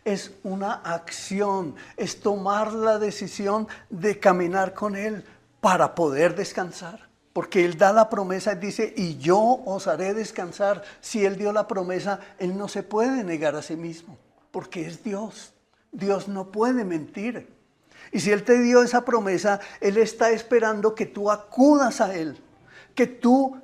Speaker 1: es una acción, es tomar la decisión de caminar con Él para poder descansar. Porque Él da la promesa y dice, y yo os haré descansar. Si Él dio la promesa, Él no se puede negar a sí mismo, porque es Dios. Dios no puede mentir. Y si Él te dio esa promesa, Él está esperando que tú acudas a Él, que tú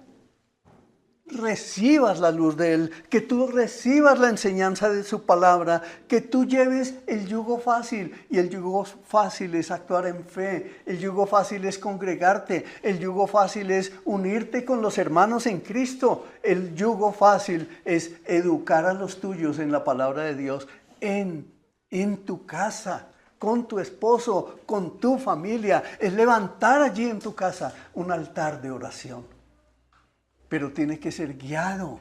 Speaker 1: recibas la luz de Él, que tú recibas la enseñanza de su palabra, que tú lleves el yugo fácil. Y el yugo fácil es actuar en fe, el yugo fácil es congregarte, el yugo fácil es unirte con los hermanos en Cristo, el yugo fácil es educar a los tuyos en la palabra de Dios, en tu casa, con tu esposo, con tu familia, es levantar allí en tu casa un altar de oración. Pero tiene que ser guiado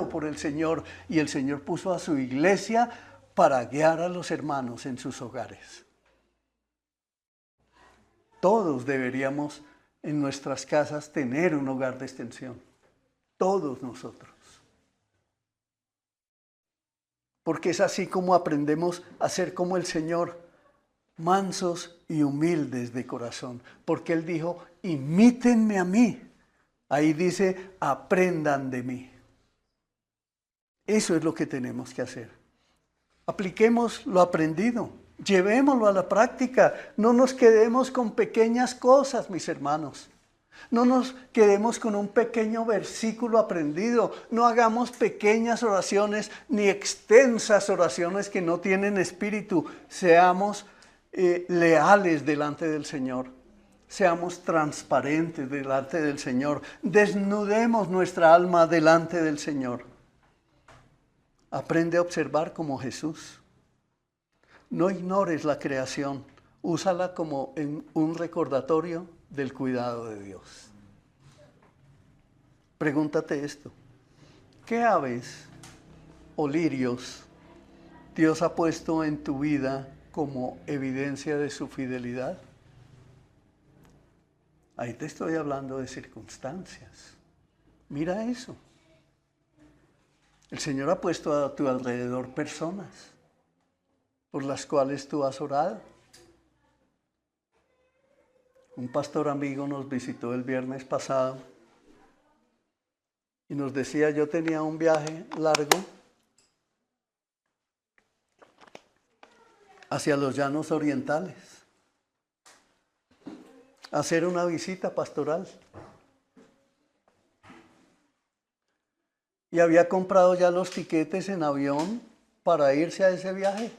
Speaker 1: por el Señor. Y el Señor puso a su iglesia para guiar a los hermanos en sus hogares. Todos deberíamos en nuestras casas tener un hogar de extensión. Todos nosotros. Porque es así como aprendemos a ser como el Señor, mansos y humildes de corazón. Porque Él dijo, imítenme a mí. Ahí dice, aprendan de mí. Eso es lo que tenemos que hacer. Apliquemos lo aprendido, llevémoslo a la práctica. No nos quedemos con pequeñas cosas, mis hermanos. No nos quedemos con un pequeño versículo aprendido. No hagamos pequeñas oraciones ni extensas oraciones que no tienen espíritu. Seamos leales delante del Señor. Seamos transparentes delante del Señor. Desnudemos nuestra alma delante del Señor. Aprende a observar como Jesús. No ignores la creación. Úsala como un recordatorio del cuidado de Dios. Pregúntate esto. ¿Qué aves o lirios Dios ha puesto en tu vida como evidencia de su fidelidad? Ahí te estoy hablando de circunstancias. Mira eso. El Señor ha puesto a tu alrededor personas por las cuales tú has orado. Un pastor amigo nos visitó el viernes pasado y nos decía, yo tenía un viaje largo hacia los llanos orientales, a hacer una visita pastoral. Y había comprado ya los tiquetes en avión para irse a ese viaje.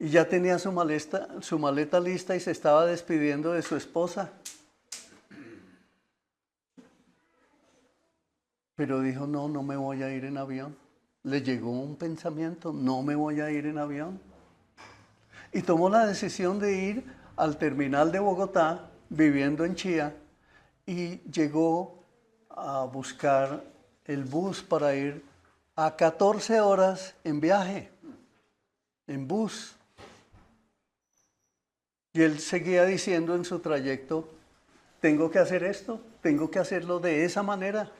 Speaker 1: Y ya tenía su maleta lista y se estaba despidiendo de su esposa. Pero dijo, no me voy a ir en avión. Le llegó un pensamiento, no me voy a ir en avión. Y tomó la decisión de ir al terminal de Bogotá, viviendo en Chía, y llegó a buscar el bus para ir a 14 horas en viaje, en bus. Y él seguía diciendo en su trayecto, tengo que hacer esto, tengo que hacerlo de esa manera.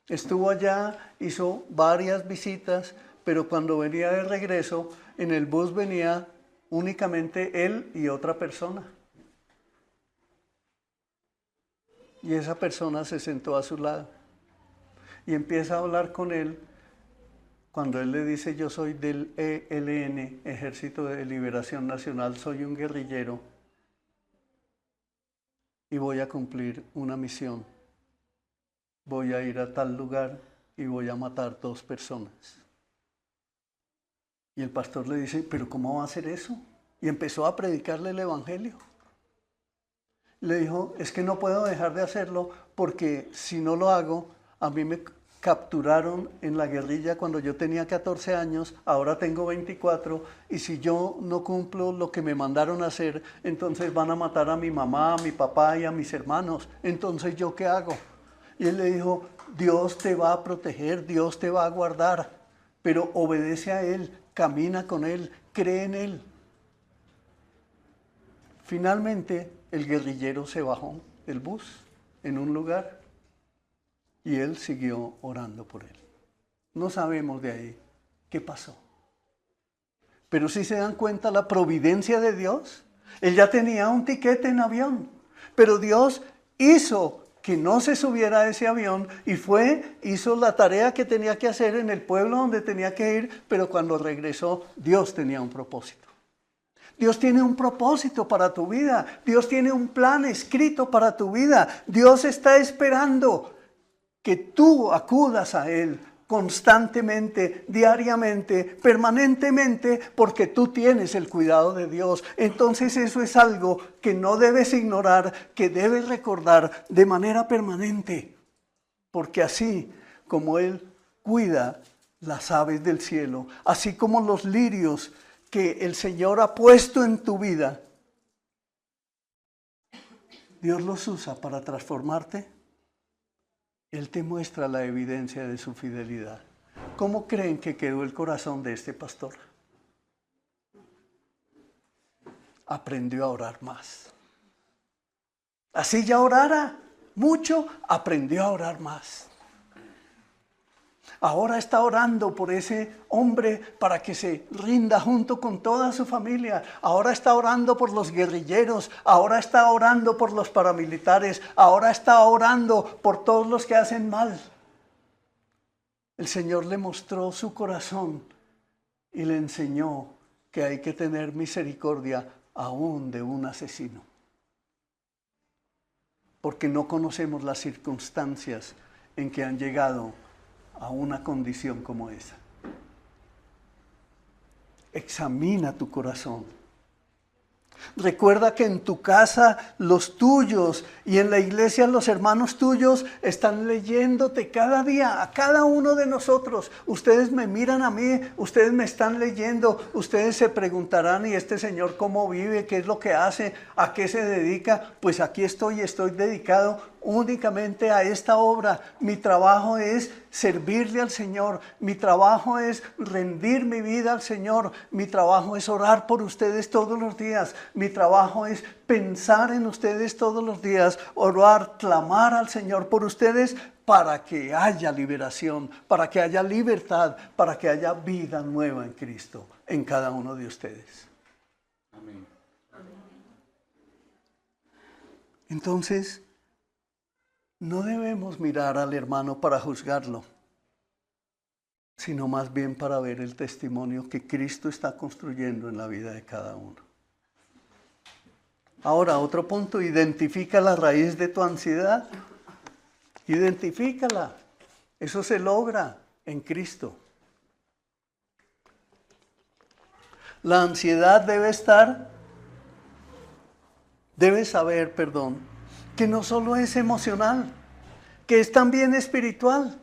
Speaker 1: Estuvo allá, hizo varias visitas, pero cuando venía de regreso, en el bus venía únicamente él y otra persona. Y esa persona se sentó a su lado y empieza a hablar con él. Cuando él le dice, yo soy del ELN, Ejército de Liberación Nacional, soy un guerrillero y voy a cumplir una misión. Voy a ir a tal lugar y voy a matar 2 personas. Y el pastor le dice, ¿pero cómo va a hacer eso? Y empezó a predicarle el evangelio. Le dijo, es que no puedo dejar de hacerlo porque si no lo hago, a mí me capturaron en la guerrilla cuando yo tenía 14 años, ahora tengo 24, y si yo no cumplo lo que me mandaron a hacer, entonces van a matar a mi mamá, a mi papá y a mis hermanos. Entonces, ¿yo qué hago? Y él le dijo, Dios te va a proteger, Dios te va a guardar, pero obedece a Él, camina con Él, cree en Él. Finalmente, el guerrillero se bajó del bus en un lugar y él siguió orando por él. No sabemos de ahí qué pasó. Pero sí se dan cuenta la providencia de Dios. Él ya tenía un tiquete en avión, pero Dios hizo que no se subiera a ese avión y hizo la tarea que tenía que hacer en el pueblo donde tenía que ir, pero cuando regresó, Dios tenía un propósito. Dios tiene un propósito para tu vida. Dios tiene un plan escrito para tu vida. Dios está esperando que tú acudas a Él constantemente, diariamente, permanentemente, porque tú tienes el cuidado de Dios. Entonces eso es algo que no debes ignorar, que debes recordar de manera permanente, porque así como Él cuida las aves del cielo, así como los lirios que el Señor ha puesto en tu vida, Dios los usa para transformarte. Él te muestra la evidencia de su fidelidad. ¿Cómo creen que quedó el corazón de este pastor? Aprendió a orar más. Así ya orara mucho, aprendió a orar más. Ahora está orando por ese hombre para que se rinda junto con toda su familia. Ahora está orando por los guerrilleros. Ahora está orando por los paramilitares. Ahora está orando por todos los que hacen mal. El Señor le mostró su corazón y le enseñó que hay que tener misericordia aún de un asesino. Porque no conocemos las circunstancias en que han llegado a una condición como esa. Examina tu corazón. Recuerda que en tu casa los tuyos y en la iglesia los hermanos tuyos están leyéndote cada día, a cada uno de nosotros. Ustedes me miran a mí, ustedes me están leyendo, ustedes se preguntarán, ¿y este señor cómo vive? ¿Qué es lo que hace? ¿A qué se dedica? Pues aquí estoy dedicado únicamente a esta obra. Mi trabajo es servirle al Señor, mi trabajo es rendir mi vida al Señor, mi trabajo es orar por ustedes todos los días, mi trabajo es pensar en ustedes todos los días, orar, clamar al Señor por ustedes para que haya liberación, para que haya libertad, para que haya vida nueva en Cristo en cada uno de ustedes. Amén. Entonces, no debemos mirar al hermano para juzgarlo, sino más bien para ver el testimonio que Cristo está construyendo en la vida de cada uno. Ahora, otro punto, identifica la raíz de tu ansiedad. Identifícala. Eso se logra en Cristo. La ansiedad debe saber, que no solo es emocional, que es también espiritual.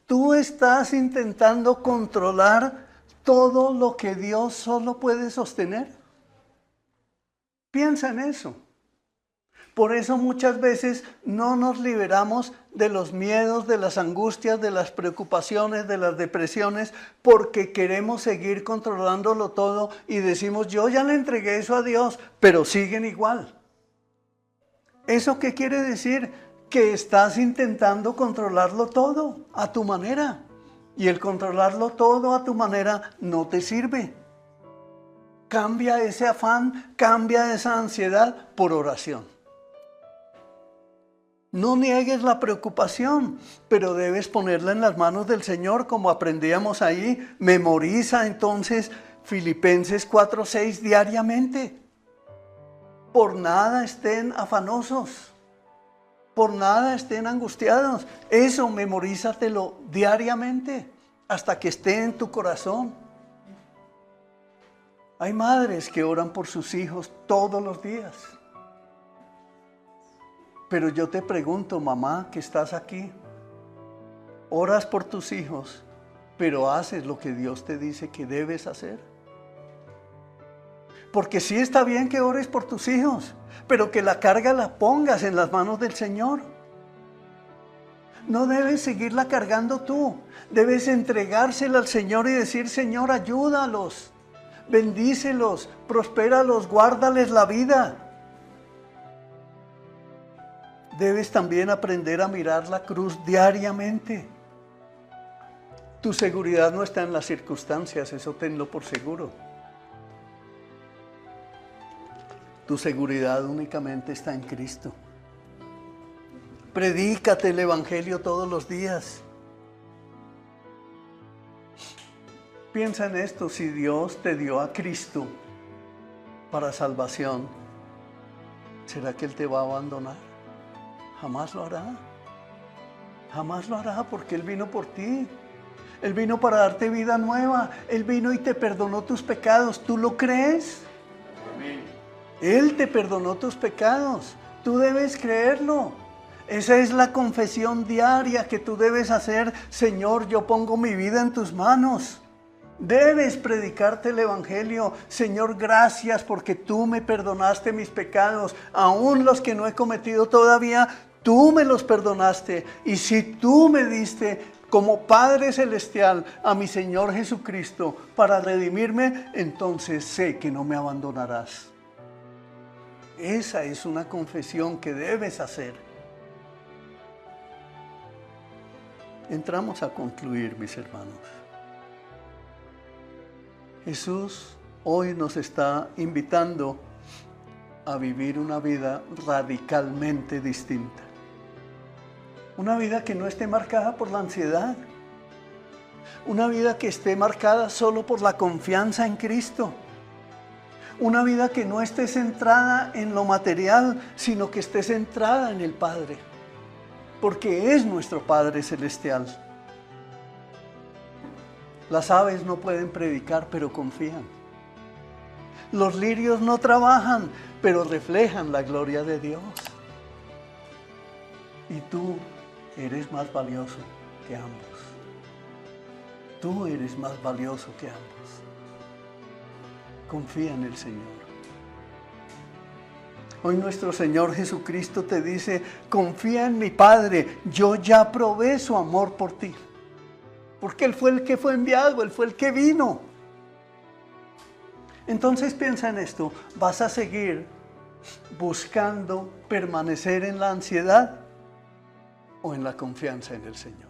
Speaker 1: Tú estás intentando controlar todo lo que Dios solo puede sostener. Piensa en eso. Por eso muchas veces no nos liberamos de los miedos, de las angustias, de las preocupaciones, de las depresiones, porque queremos seguir controlándolo todo y decimos, yo ya le entregué eso a Dios, pero siguen igual. ¿Eso qué quiere decir? Que estás intentando controlarlo todo a tu manera. Y el controlarlo todo a tu manera no te sirve. Cambia ese afán, cambia esa ansiedad por oración. No niegues la preocupación, pero debes ponerla en las manos del Señor, como aprendíamos ahí. Memoriza entonces Filipenses 4:6 diariamente. Por nada estén afanosos, por nada estén angustiados. Eso memorízatelo diariamente hasta que esté en tu corazón. Hay madres que oran por sus hijos todos los días. Pero yo te pregunto, mamá, que estás aquí, oras por tus hijos, pero haces lo que Dios te dice que debes hacer. Porque sí está bien que ores por tus hijos, pero que la carga la pongas en las manos del Señor. No debes seguirla cargando tú, debes entregársela al Señor y decir, Señor, ayúdalos, bendícelos, prospéralos, guárdales la vida. Debes también aprender a mirar la cruz diariamente. Tu seguridad no está en las circunstancias, eso tenlo por seguro. Tu seguridad únicamente está en Cristo. Predícate el Evangelio todos los días. Piensa en esto, si Dios te dio a Cristo para salvación, ¿será que Él te va a abandonar? Jamás lo hará. Jamás lo hará porque Él vino por ti. Él vino para darte vida nueva. Él vino y te perdonó tus pecados. ¿Tú lo crees? Amén. Él te perdonó tus pecados. Tú debes creerlo. Esa es la confesión diaria que tú debes hacer. Señor, yo pongo mi vida en tus manos. Debes predicarte el Evangelio. Señor, gracias porque tú me perdonaste mis pecados, aún los que no he cometido todavía, tú me los perdonaste. Y si tú me diste como Padre Celestial a mi Señor Jesucristo para redimirme, entonces sé que no me abandonarás. Esa es una confesión que debes hacer. Entramos a concluir, mis hermanos. Jesús hoy nos está invitando a vivir una vida radicalmente distinta. Una vida que no esté marcada por la ansiedad. Una vida que esté marcada solo por la confianza en Cristo. Una vida que no esté centrada en lo material, sino que esté centrada en el Padre. Porque es nuestro Padre Celestial. Las aves no pueden predicar, pero confían. Los lirios no trabajan, pero reflejan la gloria de Dios. Y tú eres más valioso que ambos. Tú eres más valioso que ambos. Confía en el Señor. Hoy nuestro Señor Jesucristo te dice, confía en mi Padre, yo ya probé su amor por ti. Porque Él fue el que fue enviado, Él fue el que vino. Entonces piensa en esto, ¿vas a seguir buscando permanecer en la ansiedad o en la confianza en el Señor?